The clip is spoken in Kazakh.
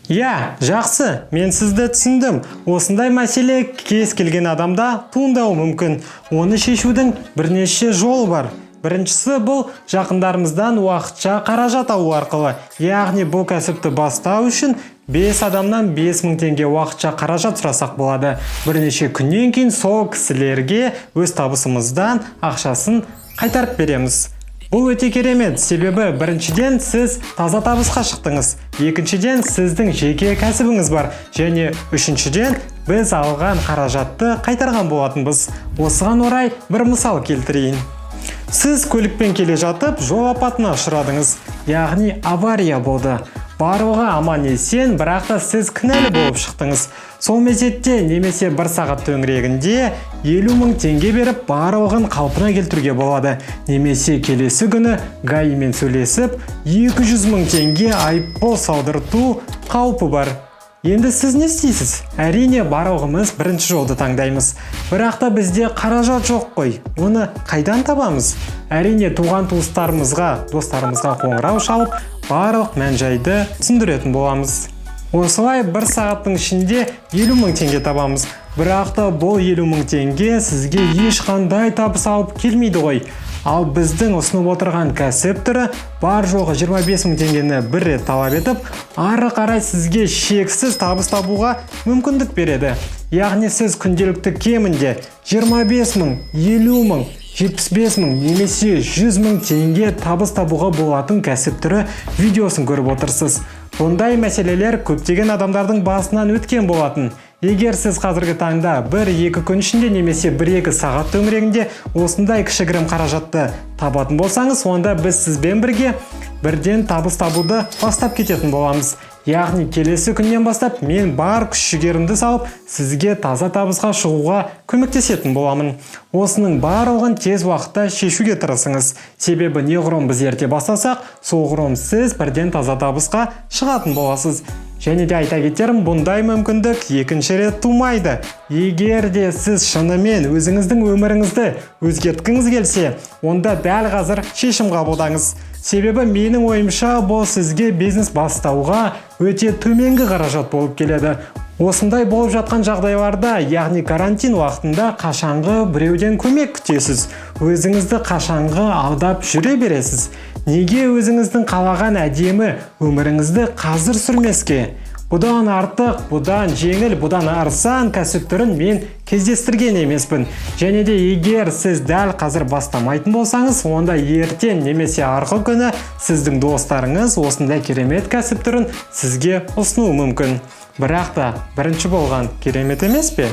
Жақсы, мен сізді түсіндім. Осындай мәселе кез келген адамда туындауы мүмкін. Оны шешудің бірнеше жолы бар. Біріншісі бұл жақындарымыздан уақытша қаражат алу арқылы. Яғни бұл кәсіпті бастау үшін 5 адамнан 5000 теңге уақытша қаражат сұрасақ болады. Бірнеше күннен кейін сол кісілерге өз табысымыздан ақшасын қайтарып береміз. Бұл өте керемет, себебі біріншіден сіз таза табысқа шықтыңыз, екіншіден сіздің жеке кәсібіңіз бар, және үшіншіден біз алған қаражатты қайтарған болатынбыз. Осыған орай бір мысал келтірейін. Сіз көлікпен келе жатып жол апатына ұшырадыңыз, яғни авария болды. Барлығы аман есен, бірақ та сіз кінәлі болып шықтыңыз. Сол мезетте немесе бір сағат төңірегінде 50 000 теңге беріп барлығын қалпына келтіруге болады. Немесе келесі күні гаимен сөйлесіп 200 000 теңге айыппұл салдырту қаупі бар. Енді сіз не істейсіз? Әрине барлығымыз бірінші жолды таңдаймыз. Бірақ та бізде қаражат жоқ қой. Оны қайдан табамыз? Әрине туған туыстарымызға, достарымызға қоңырау шалып, барлық мән-жайды түсіндіретін боламыз. Осылай бір сағаттың ішінде 50 000 теңге табамыз. Бірақ та бұл 50 000 теңге сізге ешқандай табыс алып келмейді ғой. Ал біздің ұсынып отырған кәсіп түрі бар жоғы 25 000 теңгені бір рет талап етіп, ары қарай сізге шексіз табыс табуға мүмкіндік береді. Яғни сіз күнделікті кемінде 25 000, 50 000, 75 000 немесе 100 000 теңге табыс табуға болатын кәсіп түрі видеосын көріп отырсыз. Бұндай мәселелер көптеген адамдардың басынан өткен болатын. Егер сіз қазіргі таңда 1-2 күн ішінде немесе 1-2 сағат төңірегінде осындай кішігірім қаражатты табатын болсаңыз, онда біз сізбен бірге бірден табыс табуды бастап кететін боламыз. Яғни келесі күннен бастап мен бар күш-жігерімді салып, сізге таза табысқа шығуға көмектесетін боламын. Осының барлығын тез уақытта шешуге тырысыңыз. Себебі неғұрлым біз ерте бастасақ, соғұрлым сіз бірден таза табысқа шығатын боласыз. Және де айта кетерім, бұндай мүмкіндік екінші рет тумайды. Егер де сіз шынымен өзіңіздің өміріңізді өзгерткіңіз келсе, онда дәл қазір шешім қабылдаңыз. Себебі менің ойымша бұл сізге бизнес бастауға өте төменгі қаражат болып келеді. Осындай болып жатқан жағдайларда, яғни карантин уақытында қашанғы біреуден көмек күтесіз. Өзіңізді қашанғы алдап жүре бересіз. Неге өзіңіздің қалаған әдемі өміріңізді қазір сүрмеске? Бұдан артық, бұдан жеңіл, бұдан арзан кәсіп түрін мен кездестірген емеспін. Және де егер сіз дәл қазір бастамайтын болсаңыз, онда ертең немесе арғы күні сіздің достарыңыз осындай керемет кәсіп түрін сізге ұсынуы мүмкін. Бірақ та бірінші болған керемет емес пе?